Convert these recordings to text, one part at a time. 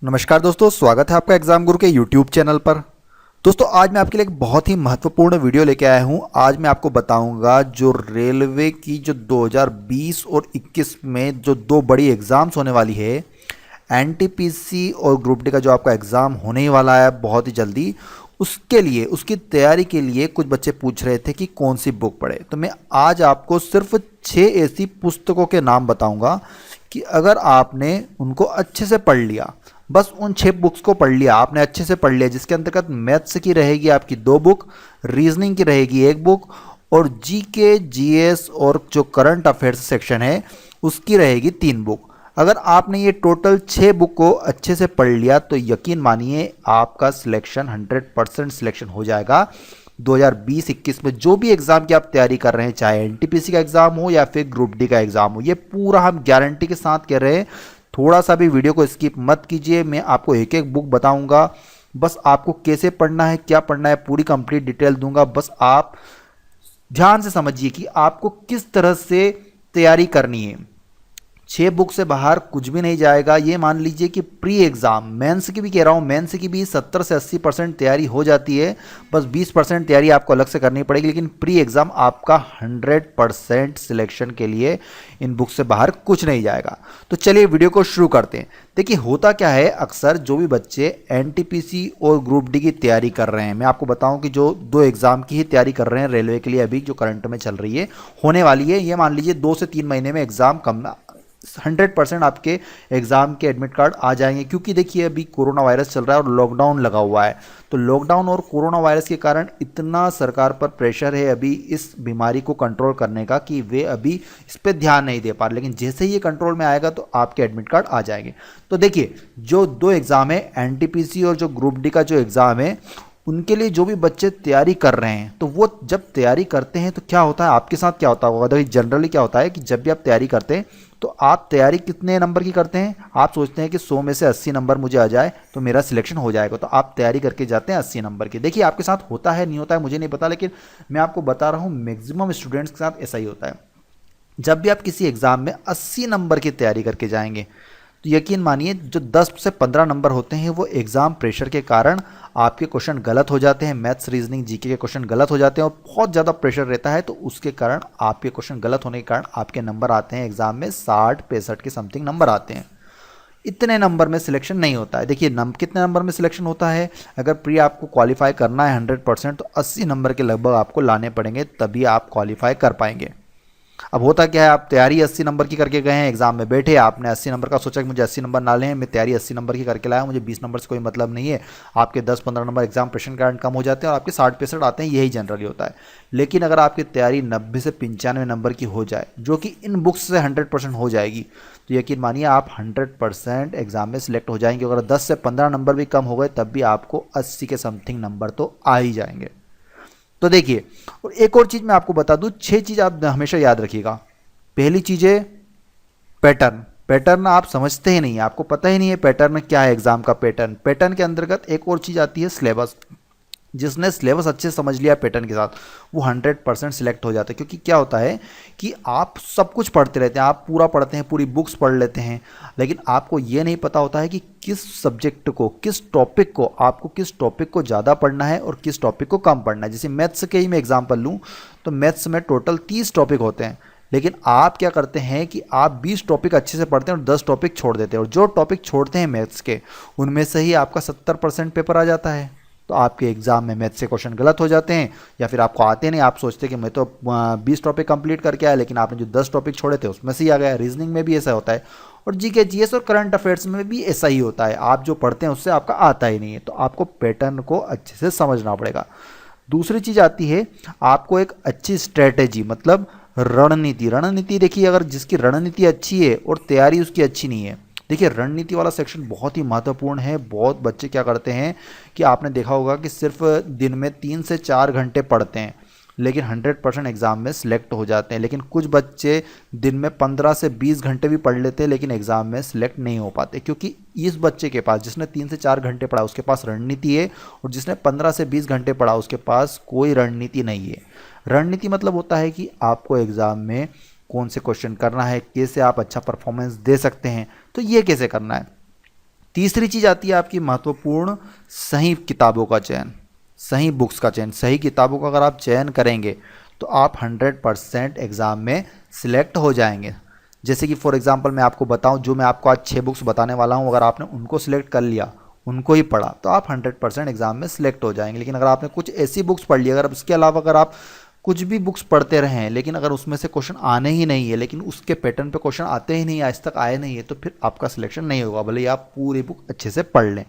नमस्कार दोस्तों, स्वागत है आपका एग्जाम गुरु के यूट्यूब चैनल पर। दोस्तों आज मैं आपके लिए एक बहुत ही महत्वपूर्ण वीडियो लेके आया हूं। आज मैं आपको बताऊंगा जो रेलवे की जो 2020 और 21 में जो दो बड़ी एग्ज़ाम्स होने वाली है, एनटीपीसी और ग्रुप डी का जो आपका एग्ज़ाम होने ही वाला है बहुत ही जल्दी, उसके लिए उसकी तैयारी के लिए कुछ बच्चे पूछ रहे थे कि कौन सी बुक पढ़े। तो मैं आज आपको सिर्फ 6 ऐसी पुस्तकों के नाम बताऊंगा कि अगर आपने उनको अच्छे से पढ़ लिया, बस उन 6 बुक्स को पढ़ लिया, आपने अच्छे से पढ़ लिया, जिसके अंतर्गत मैथ्स की रहेगी आपकी 2 बुक, रीजनिंग की रहेगी 1 बुक और जीके जीएस और जो करंट अफेयर्स सेक्शन है उसकी रहेगी 3 बुक। अगर आपने ये टोटल 6 बुक को अच्छे से पढ़ लिया तो यकीन मानिए आपका सिलेक्शन 100% सिलेक्शन हो जाएगा 2020-21 में जो भी एग्जाम की आप तैयारी कर रहे हैं, चाहे एनटीपीसी का एग्जाम हो या फिर ग्रुप डी का एग्जाम हो। ये पूरा हम गारंटी के साथ कह रहे हैं। थोड़ा सा भी वीडियो को स्किप मत कीजिए। मैं आपको एक एक बुक बताऊंगा, बस आपको कैसे पढ़ना है, क्या पढ़ना है, पूरी कंप्लीट डिटेल दूंगा। बस आप ध्यान से समझिए कि आपको किस तरह से तैयारी करनी है। 6 बुक से बाहर कुछ भी नहीं जाएगा। ये मान लीजिए कि प्री एग्जाम मेंस की भी कह रहा हूँ, मेंस की भी 70 से 80% तैयारी हो जाती है, बस 20% तैयारी आपको अलग से करनी पड़ेगी। लेकिन प्री एग्जाम आपका 100% सिलेक्शन के लिए इन बुक से बाहर कुछ नहीं जाएगा। तो चलिए वीडियो को शुरू करते हैं। देखिए होता क्या है, अक्सर जो भी बच्चे एनटीपीसी और ग्रुप डी की तैयारी कर रहे हैं, मैं आपको बताऊं कि जो 2 एग्जाम की ही तैयारी कर रहे हैं रेलवे के लिए, अभी जो करंट में चल रही है, होने वाली है, ये मान लीजिए 2 से 3 महीने में एग्जाम कम 100% आपके एग्जाम के एडमिट कार्ड आ जाएंगे। क्योंकि देखिए अभी कोरोना वायरस चल रहा है और लॉकडाउन लगा हुआ है, तो लॉकडाउन और कोरोना वायरस के कारण इतना सरकार पर प्रेशर है अभी इस बीमारी को कंट्रोल करने का कि वे अभी इस पर ध्यान नहीं दे पा रहे। लेकिन जैसे ही ये कंट्रोल में आएगा तो आपके एडमिट कार्ड आ जाएंगे। तो देखिए जो 2 एग्जाम है, एनटीपीसी और जो ग्रुप डी का जो एग्जाम है, उनके लिए जो भी बच्चे तैयारी कर रहे हैं, तो वो जब तैयारी करते हैं तो क्या होता है, आपके साथ क्या होता होगा। देखिए जनरली क्या होता है कि जब भी आप तैयारी करते हैं तो आप तैयारी कितने नंबर की करते हैं, आप सोचते हैं कि 100 में से 80 नंबर मुझे आ जाए तो मेरा सिलेक्शन हो जाएगा, तो आप तैयारी करके जाते हैं 80 नंबर की। देखिए आपके साथ होता है नहीं होता है मुझे नहीं पता, लेकिन मैं आपको बता रहा हूँ मैक्सिमम स्टूडेंट्स के साथ ऐसा ही होता है। जब भी आप किसी एग्जाम में 80 नंबर की तैयारी करके जाएंगे तो यकीन मानिए जो 10 से 15 नंबर होते हैं वो एग्जाम प्रेशर के कारण आपके क्वेश्चन गलत हो जाते हैं, मैथ्स रीजनिंग जीके के क्वेश्चन गलत हो जाते हैं और बहुत ज़्यादा प्रेशर रहता है, तो उसके कारण आपके क्वेश्चन गलत होने के कारण आपके नंबर आते हैं एग्जाम में 60-65 के समथिंग नंबर आते हैं। इतने नंबर में सिलेक्शन नहीं होता है। देखिए कितने नंबर में सिलेक्शन होता है, अगर प्री आपको क्वालिफाई करना है 100% तो 80 नंबर के लगभग आपको लाने पड़ेंगे, तभी आप क्वालिफाई कर पाएंगे। अब होता क्या है, आप तैयारी 80 नंबर की करके गए हैं, एग्जाम में बैठे, आपने 80 नंबर का सोचा कि मुझे 80 नंबर ना लें, मैं तैयारी 80 नंबर की करके लाया, मुझे 20 नंबर से कोई मतलब नहीं है। आपके 10-15 नंबर एग्जाम प्रेशर के कारण कम हो जाते हैं और आपके 60-65 आते हैं, यही जनरली होता है। लेकिन अगर आपकी तैयारी 90 से 95 नंबर की हो जाए, जो कि इन बुक्स से 100% हो जाएगी, तो यकीन मानिए आप 100% एग्जाम में सिलेक्ट हो जाएंगे। अगर 10 से 15 नंबर भी कम हो गए तब भी आपको 80 के समथिंग नंबर तो आ ही जाएंगे। तो देखिए, और एक और चीज़ मैं आपको बता दूं, 6 चीज़ आप हमेशा याद रखिएगा। पहली चीज है पैटर्न। पैटर्न आप समझते ही नहीं है, आपको पता ही नहीं है पैटर्न क्या है, एग्जाम का पैटर्न। पैटर्न के अंतर्गत एक और चीज आती है सिलेबस। जिसने सिलेबस अच्छे से समझ लिया पैटर्न के साथ, वो 100% सिलेक्ट हो जाता है। क्योंकि क्या होता है कि आप सब कुछ पढ़ते रहते हैं, आप पूरा पढ़ते हैं, पूरी बुक्स पढ़ लेते हैं, लेकिन आपको ये नहीं पता होता है कि किस सब्जेक्ट को, किस टॉपिक को, आपको किस टॉपिक को ज़्यादा पढ़ना है और किस टॉपिक को कम पढ़ना है। जैसे मैथ्स के ही मैं एग्जाम्पल लूँ तो मैथ्स में टोटल 30 टॉपिक होते हैं, लेकिन आप क्या करते हैं कि आप 20 टॉपिक अच्छे से पढ़ते हैं और 10 टॉपिक छोड़ देते हैं, और जो टॉपिक छोड़ते हैं मैथ्स के, उनमें से ही आपका 70% पेपर आ जाता है। तो आपके एग्जाम में मैथ्स से क्वेश्चन गलत हो जाते हैं, या फिर आपको आते नहीं, आप सोचते कि मैं तो 20 टॉपिक कंप्लीट करके आया, लेकिन आपने जो 10 टॉपिक छोड़े थे उसमें से ही आ गया। रीजनिंग में भी ऐसा होता है और जीके जीएस और करंट अफेयर्स में भी ऐसा ही होता है, आप जो पढ़ते हैं उससे आपका आता ही नहीं है। तो आपको पैटर्न को अच्छे से समझना पड़ेगा। दूसरी चीज़ आती है आपको एक अच्छी स्ट्रेटेजी, मतलब रणनीति। रणनीति देखिए, अगर जिसकी रणनीति अच्छी है और तैयारी उसकी अच्छी नहीं है, देखिए रणनीति वाला सेक्शन बहुत ही महत्वपूर्ण है। बहुत बच्चे क्या करते हैं कि आपने देखा होगा कि सिर्फ दिन में 3 से 4 घंटे पढ़ते हैं, लेकिन 100% एग्जाम में सिलेक्ट हो जाते हैं। लेकिन कुछ बच्चे दिन में 15 से 20 घंटे भी पढ़ लेते हैं, लेकिन एग्जाम में सिलेक्ट नहीं हो पाते। क्योंकि इस बच्चे के पास, जिसने 3 से 4 घंटे पढ़ा, उसके पास रणनीति है, और जिसने 15 से 20 घंटे पढ़ा उसके पास कोई रणनीति नहीं है। रणनीति मतलब होता है कि आपको एग्जाम में कौन से क्वेश्चन करना है, कैसे आप अच्छा परफॉर्मेंस दे सकते हैं, तो ये कैसे करना है। तीसरी चीज़ आती है आपकी महत्वपूर्ण, सही किताबों का चयन, सही बुक्स का चयन। सही किताबों का अगर आप चयन करेंगे तो आप 100% एग्ज़ाम में सिलेक्ट हो जाएंगे। जैसे कि फॉर एग्जांपल मैं आपको बताऊं, जो मैं आपको आज 6 बुक्स बताने वाला हूं, अगर आपने उनको सिलेक्ट कर लिया, उनको ही पढ़ा, तो आप 100% एग्जाम में सिलेक्ट हो जाएंगे। लेकिन अगर आपने कुछ ऐसी बुक्स पढ़ ली, अगर उसके अलावा अगर आप कुछ भी बुक्स पढ़ते रहें लेकिन अगर उसमें से क्वेश्चन आने ही नहीं है, लेकिन उसके पैटर्न पे क्वेश्चन आते ही नहीं, आज तक आए नहीं है, तो फिर आपका सिलेक्शन नहीं होगा, भले ही आप पूरी बुक अच्छे से पढ़ लें।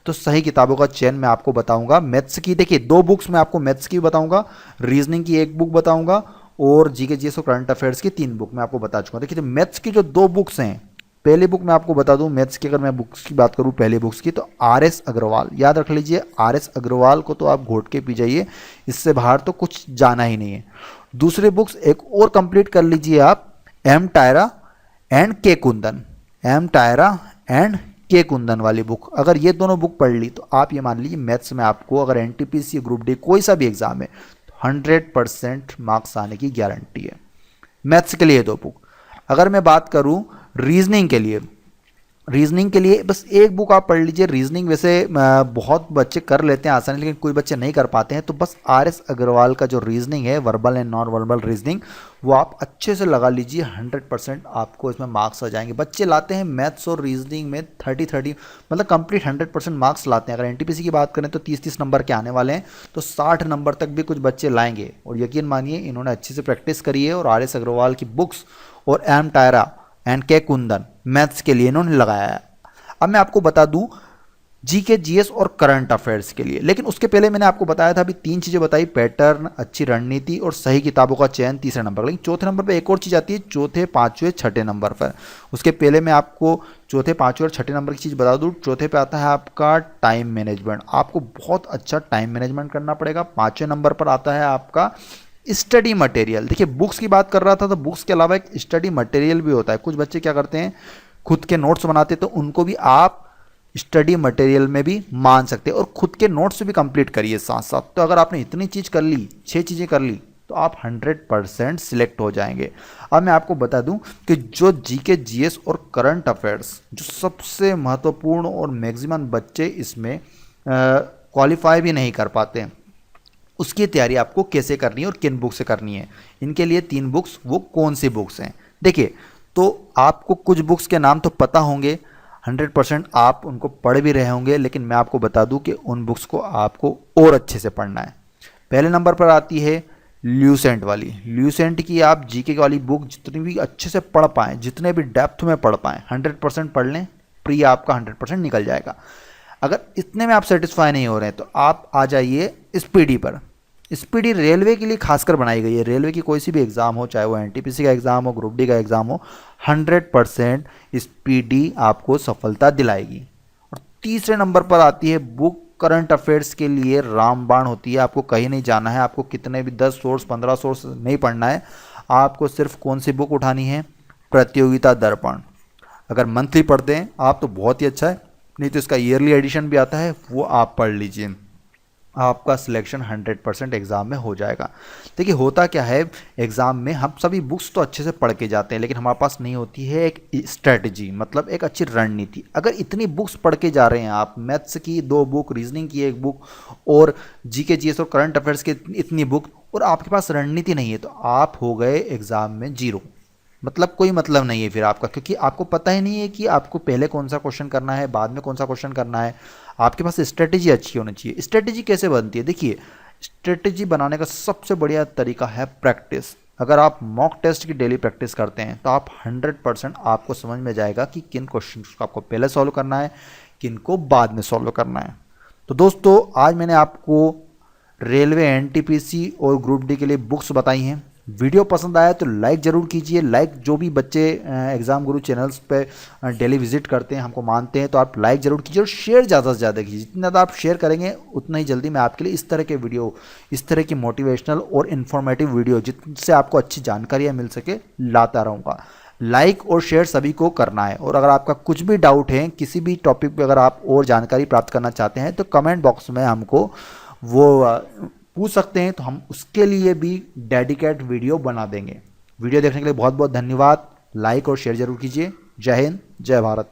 तो सही किताबों का चयन मैं आपको बताऊंगा। मैथ्स की देखिए 2 बुक्स मैं आपको मैथ्स की बताऊंगा, रीजनिंग की 1 बुक बताऊंगा और जीके जीएस और करंट अफेयर्स की 3 बुक मैं आपको बता चुका हूँ। देखिए मैथ्स की जो 2 बुक्स हैं, पहली बुक मैं आपको बता दूं मैथ्स की, अगर मैं बुक्स की बात करूं पहली बुक्स की, तो आर.एस. अग्रवाल, याद रख लीजिए आर.एस. अग्रवाल को तो आप घोट के पी जाइए, इससे बाहर तो कुछ जाना ही नहीं है। दूसरी बुक्स एक और कंप्लीट कर लीजिए आप, एम टायरा एंड के कुंदन, एम टायरा एंड के कुंदन वाली बुक। अगर ये दोनों बुक पढ़ ली तो आप ये मान लीजिए मैथ्स में आपको अगर एनटीपीसी ग्रुप डी कोई सा भी एग्जाम है 100% मार्क्स आने की गारंटी है। मैथ्स के लिए 2 बुक। अगर मैं बात करूं रीजनिंग के लिए, रीजनिंग के लिए बस 1 बुक आप पढ़ लीजिए। रीजनिंग वैसे बहुत बच्चे कर लेते हैं आसानी, लेकिन कोई बच्चे नहीं कर पाते हैं, तो बस आर.एस. अग्रवाल का जो रीजनिंग है, verbal and non verbal reasoning, वो आप अच्छे से लगा लीजिए, 100% आपको इसमें मार्क्स आ जाएंगे। बच्चे लाते हैं मैथ्स और रीजनिंग में 30 मतलब कंप्लीट 100% मार्क्स लाते हैं। अगर एनटीपीसी की बात करें तो 30 नंबर के आने वाले हैं, तो 60 नंबर तक भी कुछ बच्चे लाएंगे। और यकीन मानिए इन्होंने अच्छे से प्रैक्टिस करी है और आर.एस. अग्रवाल की बुक्स और एम टायरा एंड के कुंदन मैथ्स के लिए इन्होंने लगाया है। अब मैं आपको बता दूं जीके जीएस और करंट अफेयर्स के लिए, लेकिन उसके पहले मैंने आपको बताया था, अभी 3 चीजें बताई, पैटर्न, अच्छी रणनीति और सही किताबों का चयन, तीसरे नंबर। लेकिन चौथे नंबर पे एक और चीज आती है, चौथे, पांचवें, छठे नंबर पर। उसके पहले मैं आपको चौथे, पांचवें और छठे नंबर की चीज बता दूं। चौथे पे आता है आपका टाइम मैनेजमेंट, आपको बहुत अच्छा टाइम मैनेजमेंट करना पड़ेगा। पांचवें नंबर पर आता है आपका स्टडी मटेरियल। देखिए बुक्स की बात कर रहा था, तो बुक्स के अलावा एक स्टडी मटेरियल भी होता है। कुछ बच्चे क्या करते हैं, खुद के नोट्स बनाते, तो उनको भी आप स्टडी मटेरियल में भी मान सकते हैं और खुद के नोट्स भी कंप्लीट करिए साथ साथ। तो अगर आपने इतनी चीज़ कर ली, 6 चीज़ें कर ली, तो आप 100% सिलेक्ट हो जाएंगे। अब मैं आपको बता दूं कि जो जीके जीएस और करंट अफेयर्स जो सबसे महत्वपूर्ण और मैक्सिमम बच्चे इसमें क्वालिफाई भी नहीं कर पाते हैं, उसकी तैयारी आपको कैसे करनी है और किन बुक से करनी है, इनके लिए 3 बुक्स, वो कौन सी बुक्स हैं। देखिए तो आपको कुछ बुक्स के नाम तो पता होंगे, 100% आप उनको पढ़ भी रहे होंगे, लेकिन मैं आपको बता दूं कि उन बुक्स को आपको और अच्छे से पढ़ना है। पहले नंबर पर आती है ल्यूसेंट वाली। ल्यूसेंट की आप जीके वाली बुक जितनी भी अच्छे से पढ़ पाएँ, जितने भी डेप्थ में पढ़ पाएँ, 100% पढ़ लें, प्री आपका 100% निकल जाएगा। अगर इतने में आप सेटिस्फाई नहीं हो रहे हैं तो आप आ जाइए स्पीडी पर। स्पीडी रेलवे के लिए खासकर बनाई गई है। रेलवे की कोई सी भी एग्ज़ाम हो, चाहे वो एनटीपीसी का एग्ज़ाम हो, ग्रुप डी का एग्ज़ाम हो, 100% स्पीडी आपको सफलता दिलाएगी। और तीसरे नंबर पर आती है बुक करंट अफेयर्स के लिए रामबाण होती है। आपको कहीं नहीं जाना है, आपको कितने भी 10 सोर्स 15 सोर्स नहीं पढ़ना है, आपको सिर्फ कौन सी बुक उठानी है, प्रतियोगिता दर्पण। अगर मंथली पढ़ते हैं आप तो बहुत ही अच्छा है, नहीं तो इसका ईयरली एडिशन भी आता है, वो आप पढ़ लीजिए, आपका सिलेक्शन 100% एग्ज़ाम में हो जाएगा। देखिए होता क्या है, एग्ज़ाम में हम सभी बुक्स तो अच्छे से पढ़ के जाते हैं, लेकिन हमारे पास नहीं होती है एक स्ट्रेटजी, मतलब एक अच्छी रणनीति। अगर इतनी बुक्स पढ़ के जा रहे हैं आप, मैथ्स की 2 बुक, रीजनिंग की 1 बुक और जीके जीएस और करंट अफेयर्स की इतनी बुक, और आपके पास रणनीति नहीं है, तो आप हो गए एग्ज़ाम में जीरो। मतलब कोई मतलब नहीं है फिर आपका, क्योंकि आपको पता ही नहीं है कि आपको पहले कौन सा क्वेश्चन करना है, बाद में कौन सा क्वेश्चन करना है। आपके पास स्ट्रेटेजी अच्छी होनी चाहिए। स्ट्रेटेजी कैसे बनती है, देखिए स्ट्रेटेजी बनाने का सबसे बढ़िया तरीका है प्रैक्टिस। अगर आप मॉक टेस्ट की डेली प्रैक्टिस करते हैं तो आप 100% आपको समझ में जाएगा कि किन क्वेश्चन को आपको पहले सॉल्व करना है, किन को बाद में सॉल्व करना है। तो दोस्तों आज मैंने आपको रेलवे, एनटीपीसी और ग्रुप डी के लिए बुक्स बताई हैं। वीडियो पसंद आया तो लाइक ज़रूर कीजिए। लाइक, जो भी बच्चे एग्ज़ाम गुरु चैनल्स पे डेली विजिट करते हैं, हमको मानते हैं, तो आप लाइक ज़रूर कीजिए और शेयर ज़्यादा से ज़्यादा कीजिए। जितना ज़्यादा आप शेयर करेंगे उतना ही जल्दी मैं आपके लिए इस तरह के वीडियो, इस तरह की मोटिवेशनल और इन्फॉर्मेटिव वीडियो जिनसे आपको अच्छी जानकारियाँ मिल सके, लाता रहूँगा। लाइक और शेयर सभी को करना है। और अगर आपका कुछ भी डाउट है, किसी भी टॉपिक पे अगर आप और जानकारी प्राप्त करना चाहते हैं, तो कमेंट बॉक्स में हमको वो पूछ सकते हैं, तो हम उसके लिए भी डेडिकेट वीडियो बना देंगे। वीडियो देखने के लिए बहुत बहुत धन्यवाद। लाइक और शेयर जरूर कीजिए। जय हिंद, जय भारत।